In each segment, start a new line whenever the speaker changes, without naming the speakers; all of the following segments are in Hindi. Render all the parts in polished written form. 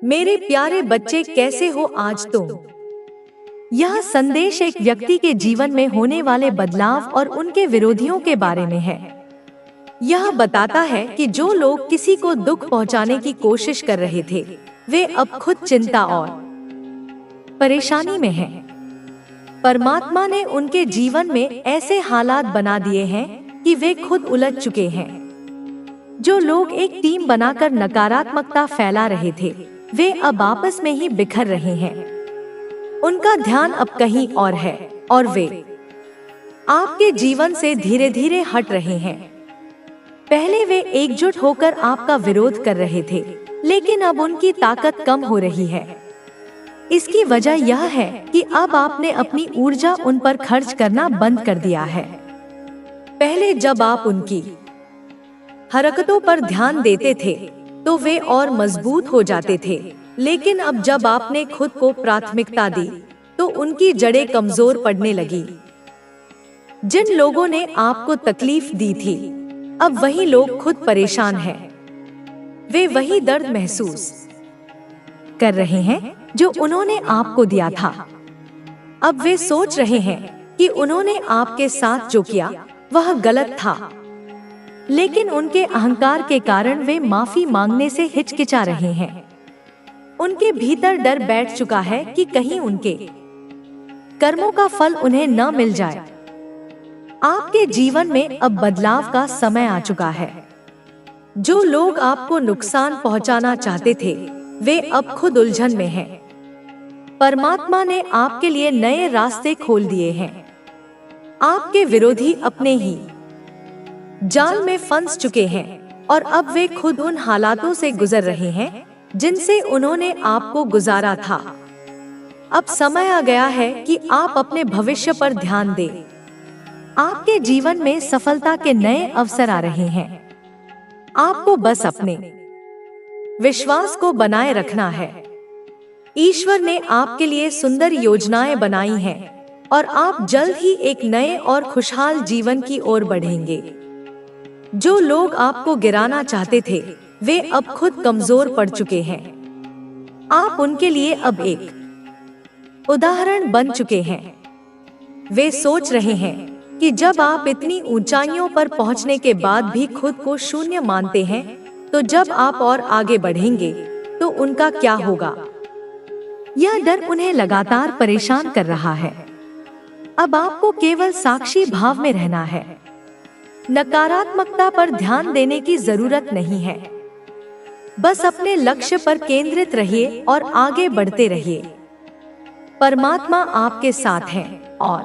मेरे प्यारे बच्चे, कैसे हो आज तुम? यह संदेश एक व्यक्ति के जीवन में होने वाले बदलाव और उनके विरोधियों के बारे में है। यह बताता है कि जो लोग किसी को दुख पहुंचाने की कोशिश कर रहे थे, वे अब खुद चिंता और परेशानी में हैं। परमात्मा ने उनके जीवन में ऐसे हालात बना दिए हैं कि वे खुद उलझ चुके हैं। जो लोग एक टीम बनाकर नकारात्मकता फैला रहे थे, वे अब आपस में ही बिखर रहे हैं। उनका ध्यान अब कहीं और है और वे आपके जीवन से धीरे धीरे हट रहे हैं। पहले वे एकजुट होकर आपका विरोध कर रहे थे, लेकिन अब उनकी ताकत कम हो रही है। इसकी वजह यह है कि अब आपने अपनी ऊर्जा उन पर खर्च करना बंद कर दिया है। पहले जब आप उनकी हरकतों पर ध्यान देते थे तो वे और मजबूत हो जाते थे, लेकिन अब जब आपने खुद को प्राथमिकता दी तो उनकी जड़ें कमजोर पड़ने लगी। जिन लोगों ने आपको तकलीफ दी थी, अब वही लोग खुद परेशान हैं। वे वही दर्द महसूस कर रहे हैं जो उन्होंने आपको दिया था। अब वे सोच रहे हैं कि उन्होंने आपके साथ जो किया वह गलत था, लेकिन उनके अहंकार के कारण वे माफी मांगने से हिचकिचा रहे हैं। उनके भीतर डर बैठ चुका है कि कहीं उनके कर्मों का फल उन्हें न मिल जाए। आपके जीवन में अब बदलाव का समय आ चुका है। जो लोग आपको नुकसान पहुंचाना चाहते थे, वे अब खुद उलझन में हैं। परमात्मा ने आपके लिए नए रास्ते खोल दिए हैं। आपके विरोधी अपने ही जाल में फंस चुके हैं और अब वे खुद उन हालातों से गुजर रहे हैं जिनसे उन्होंने आपको गुजारा था। अब समय आ गया है कि आप अपने भविष्य पर ध्यान दें। आपके जीवन में सफलता के नए अवसर आ रहे हैं। आपको बस अपने विश्वास को बनाए रखना है। ईश्वर ने आपके लिए सुंदर योजनाएं बनाई हैं और आप जल्द ही एक नए और खुशहाल जीवन की ओर बढ़ेंगे। जो लोग आपको गिराना चाहते थे, वे अब खुद कमजोर पड़ चुके हैं। आप उनके लिए अब एक उदाहरण बन चुके हैं। वे सोच रहे हैं कि जब आप इतनी ऊंचाइयों पर पहुंचने के बाद भी खुद को शून्य मानते हैं, तो जब आप और आगे बढ़ेंगे तो उनका क्या होगा। यह डर उन्हें लगातार परेशान कर रहा है। अब आपको केवल साक्षी भाव में रहना है। नकारात्मकता पर ध्यान देने की जरूरत नहीं है। बस अपने लक्ष्य पर केंद्रित रहिए और आगे बढ़ते रहिए। परमात्मा आपके साथ है और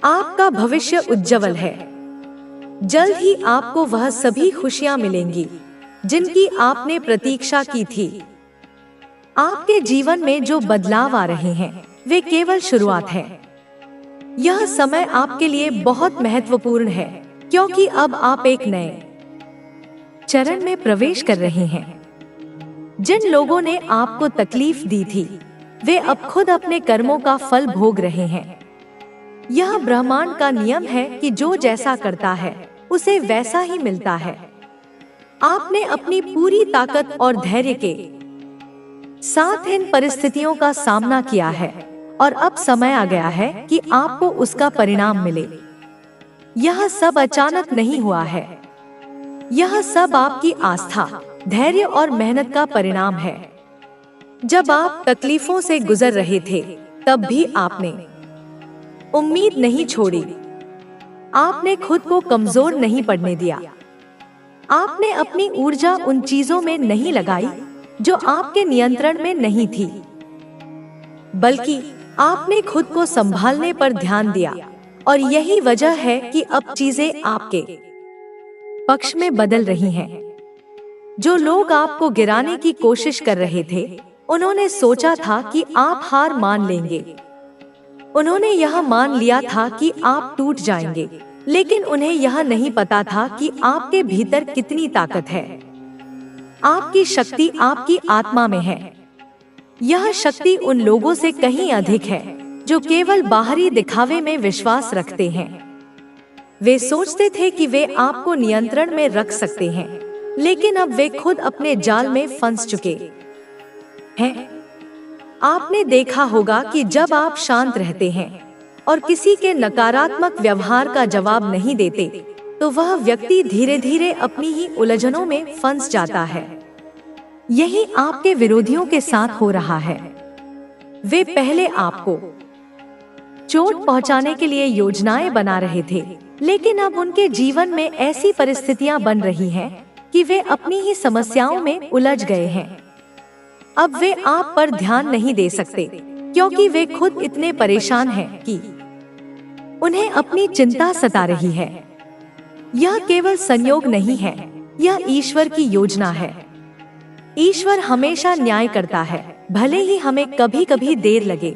आपका भविष्य उज्जवल है। जल्द ही आपको वह सभी खुशियां मिलेंगी जिनकी आपने प्रतीक्षा की थी। आपके जीवन में जो बदलाव आ रहे हैं, वे केवल शुरुआत है। यह समय आपके लिए बहुत महत्वपूर्ण है, क्योंकि अब आप एक नए चरण में प्रवेश कर रहे हैं। जिन लोगों ने आपको तकलीफ दी थी, वे अब खुद अपने कर्मों का फल भोग रहे हैं। यह ब्रह्मांड का नियम है कि जो जैसा करता है, उसे वैसा ही मिलता है। आपने अपनी पूरी ताकत और धैर्य के साथ इन परिस्थितियों का सामना किया है और अब समय आ गया है कि आपको उसका परिणाम मिले। यह सब अचानक नहीं हुआ है। यह सब आपकी आस्था, धैर्य और मेहनत का परिणाम है। जब आप तकलीफों से गुजर रहे थे, तब भी आपने उम्मीद नहीं छोड़ी। आपने खुद को कमजोर नहीं पड़ने दिया। आपने अपनी ऊर्जा उन चीजों में नहीं लगाई जो आपके नियंत्रण में नहीं थी, बल्कि आपने खुद को संभालने पर ध्यान दिया। और यही वजह है कि अब चीजें आपके पक्ष में बदल रही हैं। जो लोग आपको गिराने की कोशिश कर रहे थे, उन्होंने सोचा था कि आप हार मान लेंगे। उन्होंने यह मान लिया था कि आप टूट जाएंगे, लेकिन उन्हें यह नहीं पता था कि आपके भीतर कितनी ताकत है। आपकी शक्ति आपकी आत्मा में है। यह शक्ति उन लोगों से कहीं अधिक है जो केवल बाहरी दिखावे में विश्वास रखते हैं। वे सोचते थे कि वे आपको नियंत्रण में रख सकते हैं, लेकिन अब वे खुद अपने जाल में फंस चुके हैं। आपने देखा होगा कि जब आप शांत रहते हैं और किसी के नकारात्मक व्यवहार का जवाब नहीं देते, तो वह व्यक्ति धीरे धीरे अपनी ही उलझनों में फंस जाता है। यही आपके विरोधियों के साथ हो रहा है। वे पहले आपको चोट पहुंचाने के लिए योजनाएं बना रहे थे, लेकिन अब उनके जीवन में ऐसी परिस्थितियां बन रही हैं कि वे अपनी ही समस्याओं में उलझ गए हैं। अब वे आप पर ध्यान नहीं दे सकते, क्योंकि वे खुद इतने परेशान हैं कि उन्हें अपनी चिंता सता रही है। यह केवल संयोग नहीं है, यह ईश्वर की योजना है। ईश्वर हमेशा न्याय करता है, भले ही हमें कभी कभी देर लगे।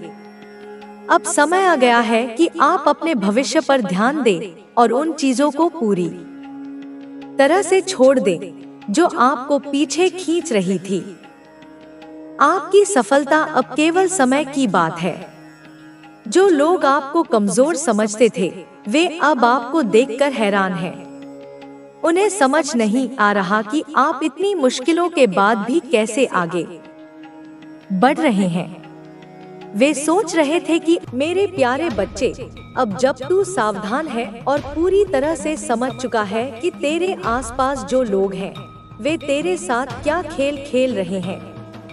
अब समय आ गया है कि आप अपने भविष्य पर ध्यान दें और उन चीजों को पूरी तरह से छोड़ दें जो आपको पीछे खींच रही थी। आपकी सफलता अब केवल समय की बात है। जो लोग आपको कमजोर समझते थे, वे अब आपको देखकर हैरान हैं। उन्हें समझ नहीं आ रहा कि आप इतनी मुश्किलों के बाद भी कैसे आगे बढ़ रहे हैं। वे सोच रहे थे कि मेरे प्यारे बच्चे, अब जब तू सावधान है और पूरी तरह से समझ चुका है कि तेरे आसपास जो लोग हैं, वे तेरे साथ क्या खेल खेल रहे हैं,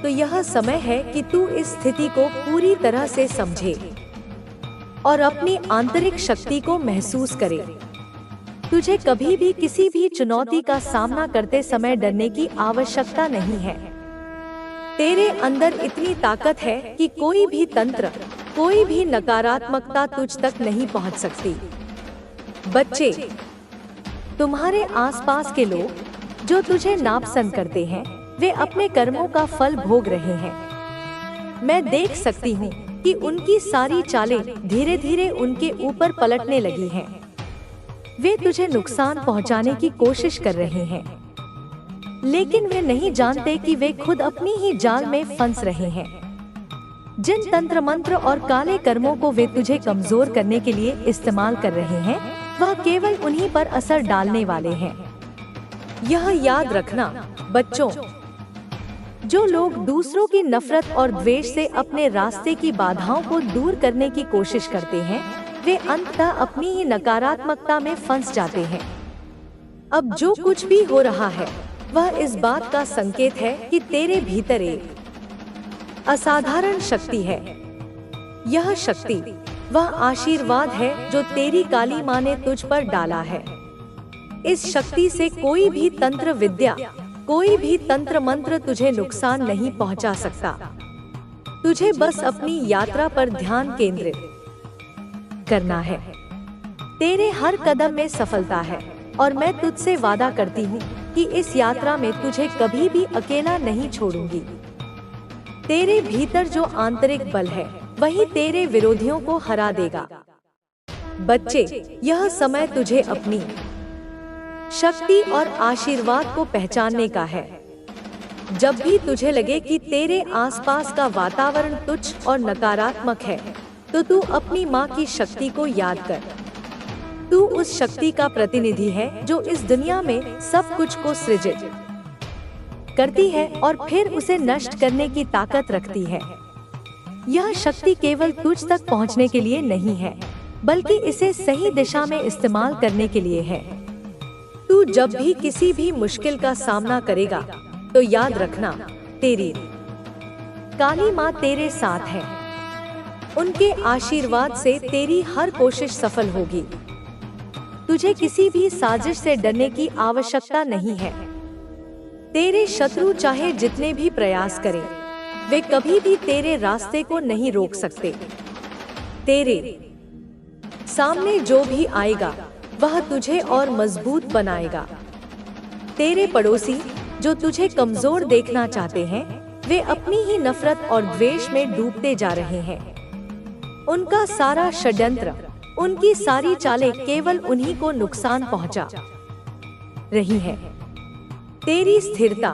तो यह समय है कि तू इस स्थिति को पूरी तरह से समझे और अपनी आंतरिक शक्ति को महसूस करे। तुझे कभी भी किसी भी चुनौती का सामना करते समय डरने की आवश्यकता नहीं है। तेरे अंदर इतनी ताकत है कि कोई भी तंत्र, कोई भी नकारात्मकता तुझ तक नहीं पहुंच सकती। बच्चे, तुम्हारे आसपास के लोग जो तुझे नापसंद करते हैं, वे अपने कर्मों का फल भोग रहे हैं। मैं देख सकती हूँ कि उनकी सारी चालें धीरे धीरे उनके ऊपर पलटने लगी हैं। वे तुझे नुकसान पहुंचाने की कोशिश कर रहे हैं, लेकिन वे नहीं जानते कि वे खुद अपनी ही जाल में फंस रहे हैं। जिन तंत्र मंत्र और काले कर्मों को वे तुझे कमजोर करने के लिए इस्तेमाल कर रहे हैं, वह केवल उन्हीं पर असर डालने वाले हैं। यह याद रखना बच्चों, जो लोग दूसरों की नफरत और द्वेष से अपने रास्ते की बाधाओं को दूर करने की कोशिश करते हैं, वे अंततः अपनी ही नकारात्मकता में फंस जाते हैं। अब जो कुछ भी हो रहा है, वह इस बात का संकेत है कि तेरे भीतर एक असाधारण शक्ति है। यह शक्ति वह आशीर्वाद है जो तेरी काली माँ ने तुझ पर डाला है। इस शक्ति से कोई भी तंत्र विद्या, कोई भी तंत्र मंत्र तुझे नुकसान नहीं पहुंचा सकता। तुझे बस अपनी यात्रा पर ध्यान केंद्रित करना है। तेरे हर कदम में सफलता है और मैं तुझसे वादा करती हूँ कि इस यात्रा में तुझे कभी भी अकेला नहीं छोड़ूंगी। तेरे भीतर जो आंतरिक बल है, वही तेरे विरोधियों को हरा देगा। बच्चे, यह समय तुझे अपनी शक्ति और आशीर्वाद को पहचानने का है। जब भी तुझे लगे कि तेरे आसपास का वातावरण तुच्छ और नकारात्मक है, तो तू अपनी माँ की शक्ति को याद कर। तू उस शक्ति का प्रतिनिधि है जो इस दुनिया में सब कुछ को सृजित करती है और फिर उसे नष्ट करने की ताकत रखती है। यह शक्ति केवल तुझ तक पहुंचने के लिए नहीं है, बल्कि इसे सही दिशा में इस्तेमाल करने के लिए है। तू जब भी किसी भी मुश्किल का सामना करेगा, तो याद रखना, तेरी काली माँ तेरे साथ है। उनके आशीर्वाद से तेरी हर कोशिश सफल होगी। तुझे किसी भी साजिश से डरने की आवश्यकता नहीं है। तेरे शत्रु चाहे जितने भी प्रयास करें, वे कभी भी तेरे रास्ते को नहीं रोक सकते। तेरे सामने जो भी आएगा, वह तुझे और मजबूत बनाएगा। तेरे पड़ोसी जो तुझे कमजोर देखना चाहते हैं, वे अपनी ही नफरत और द्वेष में डूबते जा रहे हैं। उनका सारा षड्यंत्र, उनकी सारी चालें केवल उन्हीं को नुकसान पहुंचा रही हैं। तेरी स्थिरता,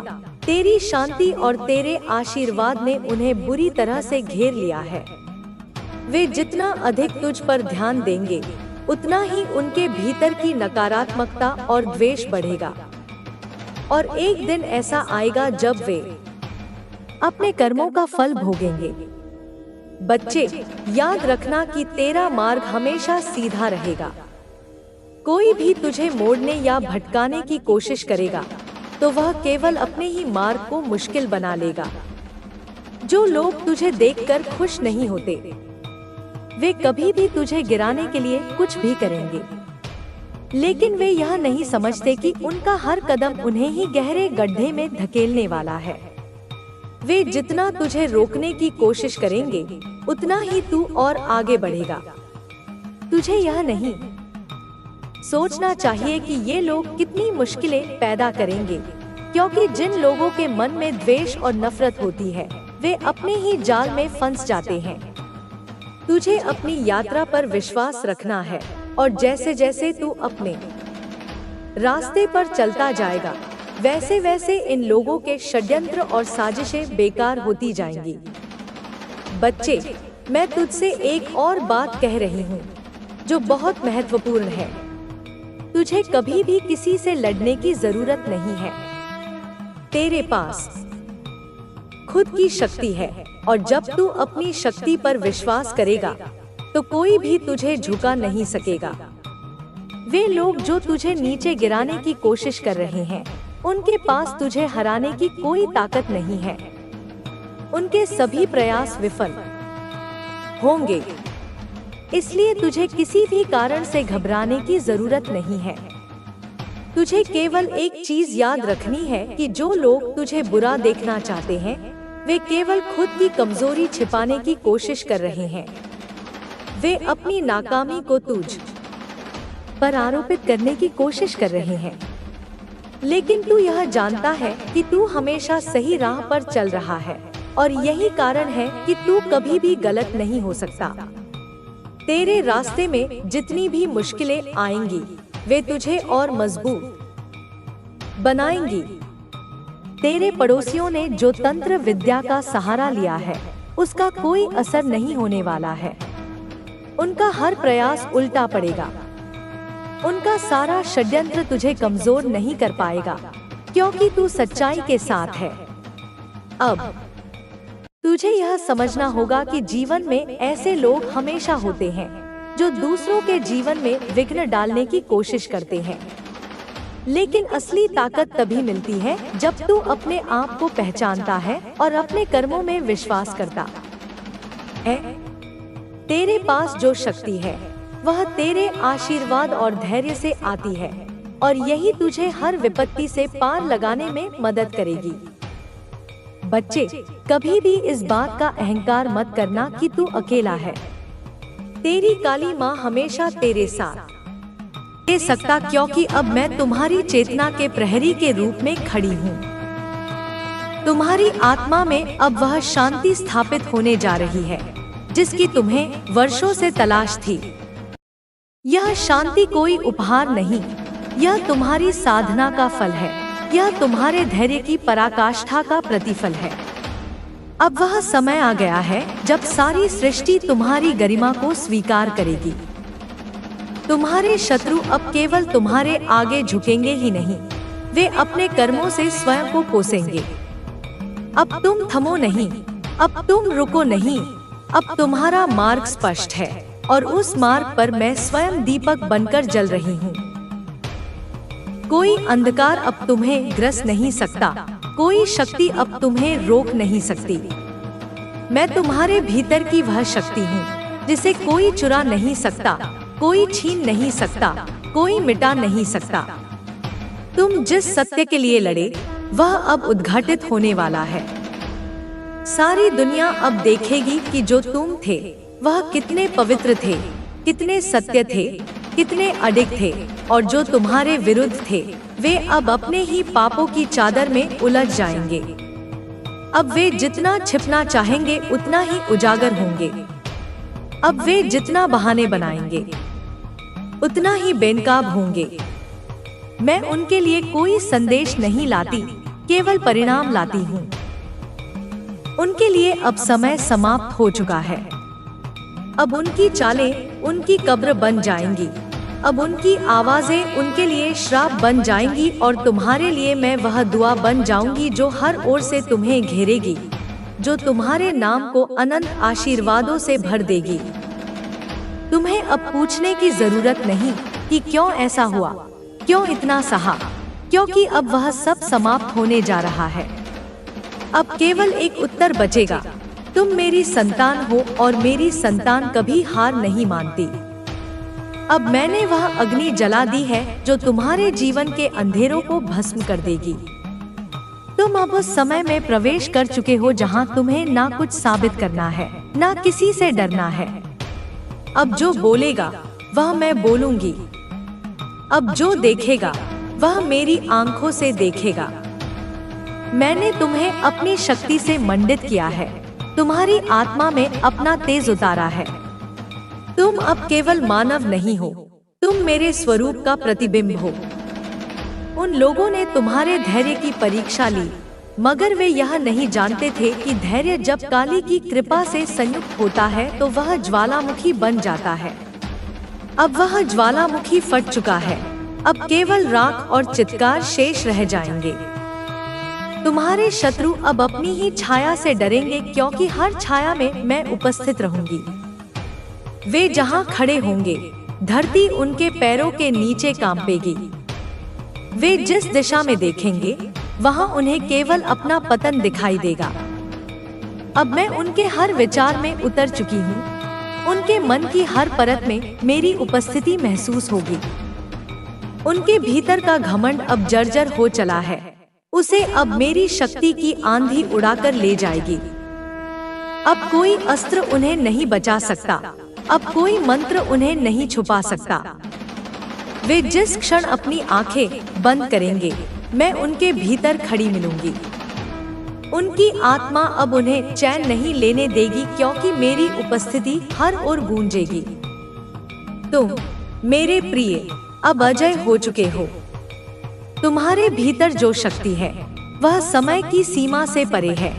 तेरी शांति और तेरे आशीर्वाद ने उन्हें बुरी तरह से घेर लिया है। वे जितना अधिक तुझ पर ध्यान देंगे, उतना ही उनके भीतर की नकारात्मकता और द्वेष बढ़ेगा। और एक दिन ऐसा आएगा जब वे अपने कर्मों का फल भोगेंगे। बच्चे, याद रखना कि तेरा मार्ग हमेशा सीधा रहेगा। कोई भी तुझे मोड़ने या भटकाने की कोशिश करेगा तो वह केवल अपने ही मार्ग को मुश्किल बना लेगा। जो लोग तुझे देखकर खुश नहीं होते, वे कभी भी तुझे गिराने के लिए कुछ भी करेंगे, लेकिन वे यह नहीं समझते कि उनका हर कदम उन्हें ही गहरे गड्ढे में धकेलने वाला है। वे जितना तुझे रोकने की कोशिश करेंगे, उतना ही तू और आगे बढ़ेगा। तुझे यह नहीं सोचना चाहिए कि ये लोग कितनी मुश्किलें पैदा करेंगे, क्योंकि जिन लोगों के मन में द्वेष और नफरत होती है, वे अपने ही जाल में फंस जाते हैं। तुझे अपनी यात्रा पर विश्वास रखना है, और जैसे जैसे तू अपने रास्ते पर चलता जाएगा, वैसे वैसे इन लोगों के षड्यंत्र और साजिशें बेकार होती जाएंगी। बच्चे, मैं तुझसे एक और बात कह रही हूँ जो बहुत महत्वपूर्ण है। तुझे कभी भी किसी से लड़ने की जरूरत नहीं है। तेरे पास खुद की शक्ति है, और जब तू अपनी शक्ति पर विश्वास करेगा तो कोई भी तुझे झुका नहीं सकेगा। वे लोग जो तुझे नीचे गिराने की कोशिश कर रहे हैं, उनके पास तुझे हराने की कोई ताकत नहीं है। उनके सभी प्रयास विफल होंगे, इसलिए तुझे किसी भी कारण से घबराने की जरूरत नहीं है। तुझे केवल एक चीज याद रखनी है कि जो लोग तुझे बुरा देखना चाहते हैं, वे केवल खुद की कमजोरी छिपाने की कोशिश कर रहे हैं। वे अपनी नाकामी को तुझ पर आरोपित करने की कोशिश कर रहे हैं, लेकिन तू यह जानता है कि तू हमेशा सही राह पर चल रहा है, और यही कारण है कि तू कभी भी गलत नहीं हो सकता। तेरे रास्ते में जितनी भी मुश्किलें आएंगी, वे तुझे और मजबूत बनाएंगी। तेरे पड़ोसियों ने जो तंत्र विद्या का सहारा लिया है, उसका कोई असर नहीं होने वाला है। उनका हर प्रयास उल्टा पड़ेगा। उनका सारा षड्यंत्र तुझे कमजोर नहीं कर पाएगा, क्योंकि तू सच्चाई के साथ है। अब तुझे यह समझना होगा कि जीवन में ऐसे लोग हमेशा होते हैं जो दूसरों के जीवन में विघ्न डालने की कोशिश करते हैं, लेकिन असली ताकत तभी मिलती है जब तू अपने आप को पहचानता है और अपने कर्मों में विश्वास करता है। तेरे पास जो शक्ति है, वह तेरे आशीर्वाद और धैर्य से आती है, और यही तुझे हर विपत्ति से पार लगाने में मदद करेगी। बच्चे, कभी भी इस बात का अहंकार मत करना कि तू अकेला है। तेरी काली माँ हमेशा तेरे साथ दे सकता, क्योंकि अब मैं तुम्हारी चेतना के प्रहरी के रूप में खड़ी हूँ। तुम्हारी आत्मा में अब वह शांति स्थापित होने जा रही है जिसकी तुम्हें वर्षों से तलाश थी। यह शांति कोई उपहार नहीं, यह तुम्हारी साधना का फल है। यह तुम्हारे धैर्य की पराकाष्ठा का प्रतिफल है। अब वह समय आ गया है जब सारी सृष्टि तुम्हारी गरिमा को स्वीकार करेगी। तुम्हारे शत्रु अब केवल तुम्हारे आगे झुकेंगे ही नहीं, वे अपने कर्मों से स्वयं को कोसेंगे। अब तुम थमो नहीं, अब तुम रुको नहीं। अब तुम्हारा मार्ग स्पष्ट है, और उस मार्ग पर मैं स्वयं दीपक बनकर जल रही हूँ। कोई अंधकार अब तुम्हें ग्रस नहीं सकता, कोई शक्ति अब तुम्हें रोक नहीं सकती। मैं तुम्हारे भीतर की वह शक्ति हूँ जिसे कोई चुरा नहीं सकता, कोई छीन नहीं सकता, कोई मिटा नहीं सकता। तुम जिस सत्य के लिए लड़े, वह अब उद्घाटित होने वाला है। सारी दुनिया अब देखेगी कि जो तुम थे वह कितने पवित्र थे, कितने सत्य थे, कितने अडिग थे, और जो तुम्हारे विरुद्ध थे वे अब अपने ही पापों की चादर में उलझ जाएंगे। अब वे जितना छिपना चाहेंगे उतना ही उजागर होंगे। अब वे जितना बहाने बनाएंगे उतना ही बेनकाब होंगे। मैं उनके लिए कोई संदेश नहीं लाती, केवल परिणाम लाती हूँ। उनके लिए अब समय समाप्त हो चुका है। अब उनकी चालें उनकी कब्र बन जाएंगी। अब उनकी आवाजें उनके लिए श्राप बन जाएंगी, और तुम्हारे लिए मैं वह दुआ बन जाऊंगी जो हर ओर से तुम्हें घेरेगी। जो तुम्हारे नाम को अनंत आशीर्वादों से भर देगी। तुम्हें अब पूछने की जरूरत नहीं कि क्यों ऐसा हुआ, क्यों इतना सहा, क्योंकि अब वह सब समाप्त होने जा रहा है। अब केवल एक उत्तर बचेगा, तुम मेरी संतान हो और मेरी संतान कभी हार नहीं मानती। अब मैंने वह अग्नि जला दी है जो तुम्हारे जीवन के अंधेरों को भस्म कर देगी। तुम अब उस समय में प्रवेश कर चुके हो जहां तुम्हें ना कुछ साबित करना है, ना किसी से डरना है। अब जो बोलेगा वह मैं बोलूंगी। अब जो देखेगा वह मेरी आंखों से देखेगा। मैंने तुम्हें अपनी शक्ति से मंडित किया है, तुम्हारी आत्मा में अपना तेज उतारा है। तुम अब केवल मानव नहीं हो, तुम मेरे स्वरूप का प्रतिबिंब हो। उन लोगों ने तुम्हारे धैर्य की परीक्षा ली, मगर वे यह नहीं जानते थे कि धैर्य जब काली की कृपा से संयुक्त होता है तो वह ज्वालामुखी बन जाता है। अब वह ज्वालामुखी फट चुका है, अब केवल राख और चित्कार शेष रह जाएंगे। तुम्हारे शत्रु अब अपनी ही छाया से डरेंगे, क्योंकि हर छाया में मैं उपस्थित रहूंगी। वे जहां खड़े होंगे, धरती उनके पैरों के नीचे कांपेगी। वे जिस दिशा में देखेंगे, वहां उन्हें केवल अपना पतन दिखाई देगा। अब मैं उनके हर विचार में उतर चुकी हूँ। उनके मन की हर परत में मेरी उपस्थिति महसूस होगी। उनके भीतर का घमंड अब जर्जर हो चला है, उसे अब मेरी शक्ति की आंधी उड़ाकर ले जाएगी। अब कोई अस्त्र उन्हें नहीं बचा सकता, अब कोई मंत्र उन्हें नहीं छुपा सकता। वे जिस क्षण अपनी आंखें बंद करेंगे, मैं उनके भीतर खड़ी मिलूंगी। उनकी आत्मा अब उन्हें चैन नहीं लेने देगी, क्योंकि मेरी उपस्थिति हर ओर गूंजेगी। तुम मेरे प्रिय अब अजय हो चुके हो। तुम्हारे भीतर जो शक्ति है वह समय की सीमा से परे है।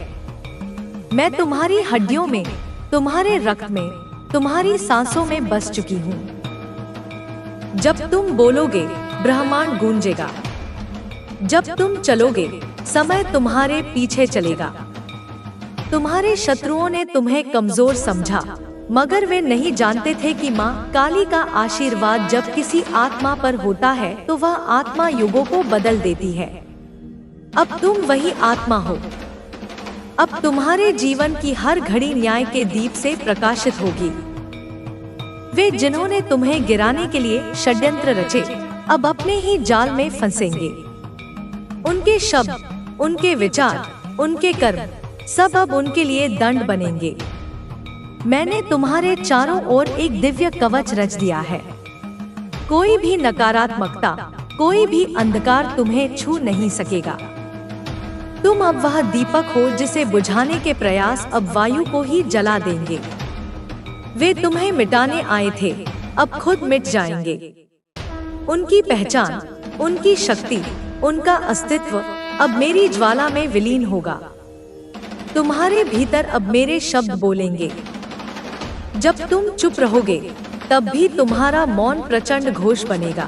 मैं तुम्हारी हड्डियों में, तुम्हारे रक्त में, तुम्हारी सांसों में बस चुकी हूँ। जब तुम बोलोगे, ब्रह्मांड गूंजेगा। जब तुम चलोगे, समय तुम्हारे पीछे चलेगा। तुम्हारे शत्रुओं ने तुम्हें कमजोर समझा, मगर वे नहीं जानते थे कि माँ काली का आशीर्वाद जब किसी आत्मा पर होता है तो वह आत्मा युगों को बदल देती है। अब तुम वही आत्मा हो। अब तुम्हारे जीवन की हर घड़ी न्याय के दीप से प्रकाशित होगी। वे जिन्होंने तुम्हें गिराने के लिए षड्यंत्र रचे, अब अपने ही जाल में फंसेंगे। उनके शब्द, उनके विचार, उनके कर्म सब अब उनके लिए दंड बनेंगे। मैंने तुम्हारे चारों ओर एक दिव्य कवच रच दिया है। कोई भी नकारात्मकता, कोई भी अंधकार तुम्हें छू नहीं सकेगा। तुम अब वह दीपक हो जिसे बुझाने के प्रयास अब वायु को ही जला देंगे। वे तुम्हें मिटाने आए थे, अब खुद मिट जाएंगे। उनकी पहचान, उनकी शक्ति, उनका अस्तित्व अब मेरी ज्वाला में विलीन होगा। तुम्हारे भीतर अब मेरे शब्द बोलेंगे। जब तुम चुप रहोगे, तब भी तुम्हारा मौन प्रचंड घोष बनेगा।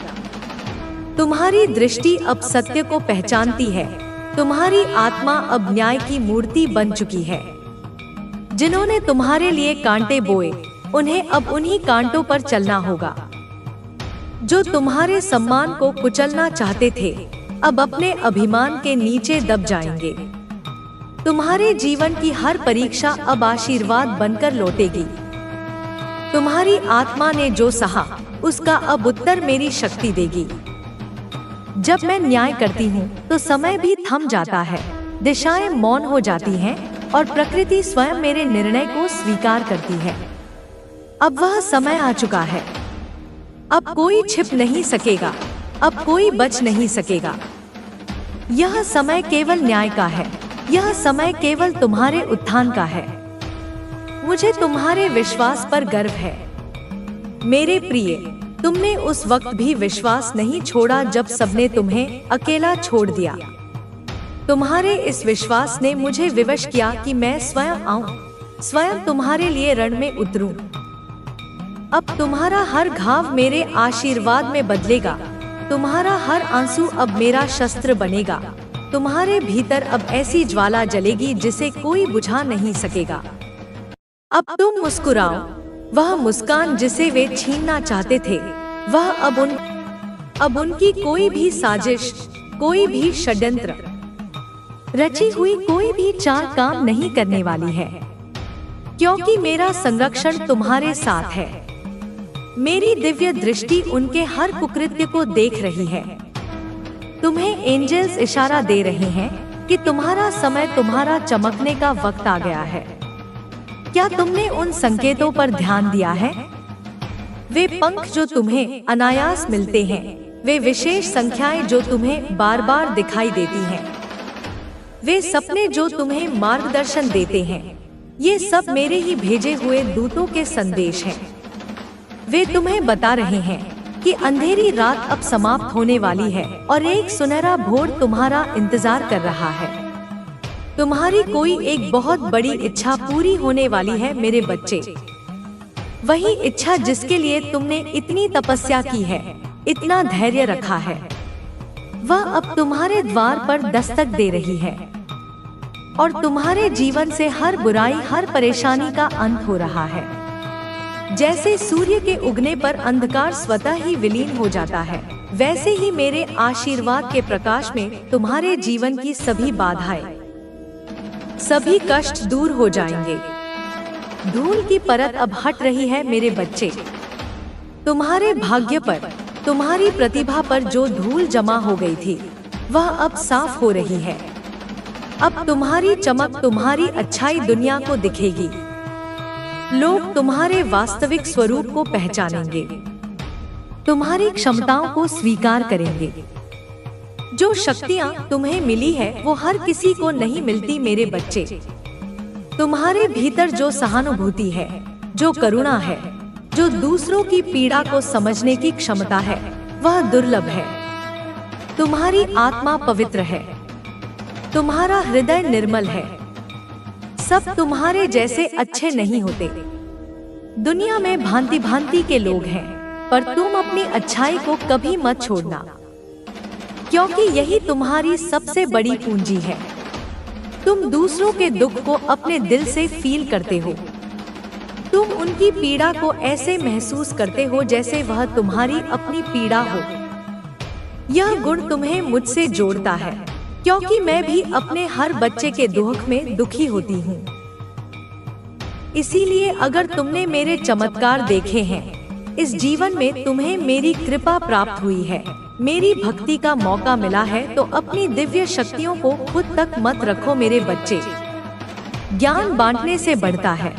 तुम्हारी दृष्टि अब सत्य को पहचानती है। तुम्हारी आत्मा अब न्याय की मूर्ति बन चुकी है। जिन्होंने तुम्हारे लिए कांटे बोए, उन्हें अब उन्हीं कांटों पर चलना होगा। जो तुम्हारे सम्मान को कुचलना चाहते थे, अब अपने अभिमान के नीचे दब जाएंगे। तुम्हारे जीवन की हर परीक्षा अब आशीर्वाद बनकर लौटेगी। तुम्हारी आत्मा ने जो सहा, उसका अब उत्तर मेरी शक्ति देगी। जब मैं न्याय करती हूँ तो समय भी थम जाता है, दिशाएं मौन हो जाती हैं और प्रकृति स्वयं मेरे निर्णय को स्वीकार करती है। अब वह समय आ चुका है। अब कोई छिप नहीं सकेगा, अब कोई बच नहीं सकेगा। यह समय केवल न्याय का है, यह समय केवल तुम्हारे उत्थान का है। मुझे तुम्हारे विश्वास पर गर्व है। मेरे प्रिय, तुमने उस वक्त भी विश्वास नहीं छोड़ा जब सबने तुम्हें अकेला छोड़ दिया। तुम्हारे इस विश्वास ने मुझे विवश किया कि मैं स्वयं आऊं, स्वयं तुम्हारे लिए रण में उतरूं। अब तुम्हारा हर घाव मेरे आशीर्वाद में बदलेगा। तुम्हारा हर आंसू अब मेरा शस्त्र बनेगा। तुम्हारे भीतर अब ऐसी ज्वाला जलेगी जिसे कोई बुझा नहीं सकेगा। अब तुम मुस्कुराओ। वह मुस्कान जिसे वे छीनना चाहते थे, वह अब उनकी कोई भी साजिश, कोई भी षड्यंत्र, रची हुई कोई भी चाल काम नहीं करने वाली है, क्योंकि मेरा संरक्षण तुम्हारे साथ है। मेरी दिव्य दृष्टि उनके हर कुकृत्य को देख रही है। तुम्हें एंजल्स इशारा दे रहे हैं कि तुम्हारा समय, तुम्हारा चमकने का वक्त आ गया है। क्या तुमने उन संकेतों पर ध्यान दिया है? वे पंख जो तुम्हें अनायास मिलते हैं, वे विशेष संख्याएं जो तुम्हें बार बार दिखाई देती हैं, वे सपने जो तुम्हें मार्गदर्शन देते हैं, ये सब मेरे ही भेजे हुए दूतों के संदेश हैं। वे तुम्हें बता रहे हैं कि अंधेरी रात अब समाप्त होने वाली है और एक सुनहरा भोर तुम्हारा इंतजार कर रहा है। तुम्हारी कोई एक बहुत बड़ी इच्छा पूरी होने वाली है मेरे बच्चे। वही इच्छा जिसके लिए तुमने इतनी तपस्या की है, इतना धैर्य रखा है, वह अब तुम्हारे द्वार पर दस्तक दे रही है और तुम्हारे जीवन से हर बुराई, हर परेशानी का अंत हो रहा है। जैसे सूर्य के उगने पर अंधकार स्वतः ही विलीन हो जाता है, वैसे ही मेरे आशीर्वाद के प्रकाश में तुम्हारे जीवन की सभी बाधाएं, सभी कष्ट दूर हो जाएंगे। धूल की परत अब हट रही है मेरे बच्चे। तुम्हारे भाग्य पर, तुम्हारी प्रतिभा पर जो धूल जमा हो गई थी, वह अब साफ हो रही है। अब तुम्हारी चमक, तुम्हारी अच्छाई दुनिया को दिखेगी। लोग तुम्हारे वास्तविक स्वरूप को पहचानेंगे, तुम्हारी क्षमताओं को स्वीकार करेंगे। जो शक्तियां तुम्हें मिली है वो हर किसी को नहीं मिलती मेरे बच्चे। तुम्हारे भीतर जो सहानुभूति है, जो करुणा है, जो दूसरों की पीड़ा को समझने की क्षमता है, वह दुर्लभ है। तुम्हारी आत्मा पवित्र है, तुम्हारा हृदय निर्मल है। सब तुम्हारे जैसे अच्छे नहीं होते। दुनिया में भांति भांति के लोग हैं, पर तुम अपनी अच्छाई को कभी मत छोड़ना, क्योंकि यही तुम्हारी सबसे बड़ी पूंजी है। तुम दूसरों के दुख को अपने दिल से फील करते हो। तुम उनकी पीड़ा को ऐसे महसूस करते हो जैसे वह तुम्हारी अपनी पीड़ा हो। यह गुण तुम्हें मुझसे जोड़ता है, क्योंकि मैं भी अपने हर बच्चे के दुख में दुखी होती हूँ। इसीलिए अगर तुमने मेरे चमत्कार देखे हैं, इस जीवन में तुम्हें मेरी कृपा प्राप्त हुई है, मेरी भक्ति का मौका मिला है, तो अपनी दिव्य शक्तियों को खुद तक मत रखो मेरे बच्चे। ज्ञान बांटने से बढ़ता है,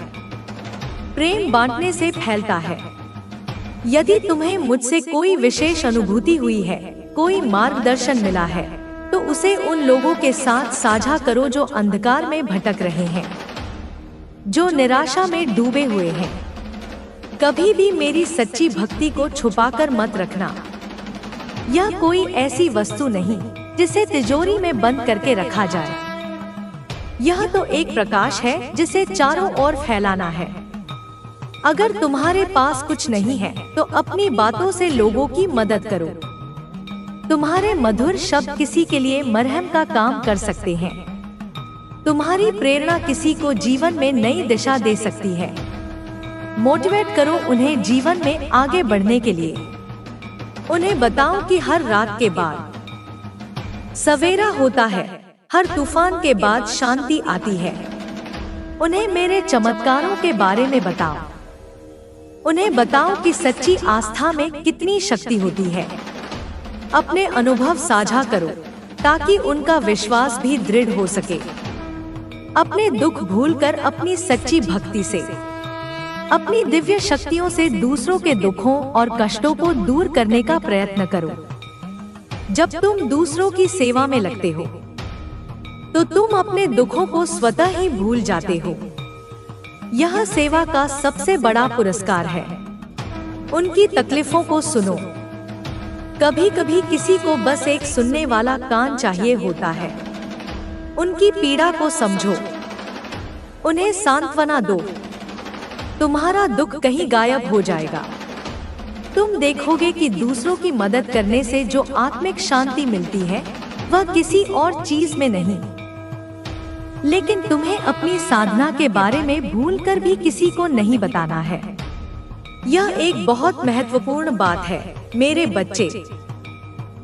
प्रेम बांटने से फैलता है। यदि तुम्हें मुझसे कोई विशेष अनुभूति हुई है, कोई मार्गदर्शन मिला है, तो उसे उन लोगों के साथ साझा करो जो अंधकार में भटक रहे हैं, जो निराशा में डूबे हुए हैं। कभी भी मेरी सच्ची भक्ति को छुपाकर मत रखना। यह कोई ऐसी वस्तु नहीं जिसे तिजोरी में बंद करके रखा जाए। यह तो एक प्रकाश है जिसे चारों ओर फैलाना है। अगर तुम्हारे पास कुछ नहीं है, तो अपनी बातों से लोगों की मदद करो। तुम्हारे मधुर शब्द किसी के लिए मरहम का काम कर सकते हैं। तुम्हारी प्रेरणा किसी को जीवन में नई दिशा दे सकती है। मोटिवेट करो उन्हें जीवन में आगे बढ़ने के लिए। उन्हें बताओ कि हर रात के बाद सवेरा होता है, हर तूफान के बाद शांति आती है। उन्हें मेरे चमत्कारों के बारे में बताओ। उन्हें बताओ कि सच्ची आस्था में कितनी शक्ति होती है। अपने अनुभव साझा करो ताकि उनका विश्वास भी दृढ़ हो सके। अपने दुख भूलकर अपनी सच्ची भक्ति से, अपनी दिव्य शक्तियों से दूसरों के दुखों और कष्टों को दूर करने का प्रयत्न करो। जब तुम दूसरों की सेवा में लगते हो, तो तुम अपने दुखों को स्वतः ही भूल जाते हो। यह सेवा का सबसे बड़ा पुरस्कार है। उनकी तकलीफों को सुनो। कभी कभी किसी को बस एक सुनने वाला कान चाहिए होता है। उनकी पीड़ा को समझो, उन्हें सांत्वना दो। तुम्हारा दुख कहीं गायब हो जाएगा। तुम देखोगे कि दूसरों की मदद करने से जो आत्मिक शांति मिलती है, वह किसी और चीज में नहीं। लेकिन तुम्हें अपनी साधना के बारे में भूलकर भी किसी को नहीं बताना है। यह एक बहुत महत्वपूर्ण बात है मेरे बच्चे।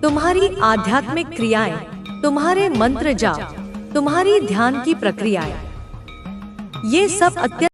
तुम्हारी आध्यात्मिक क्रियाएं, तुम्हारे मंत्र जाप, तुम्हारी ध्यान की प्रक्रियाएं, ये सब अत्यंत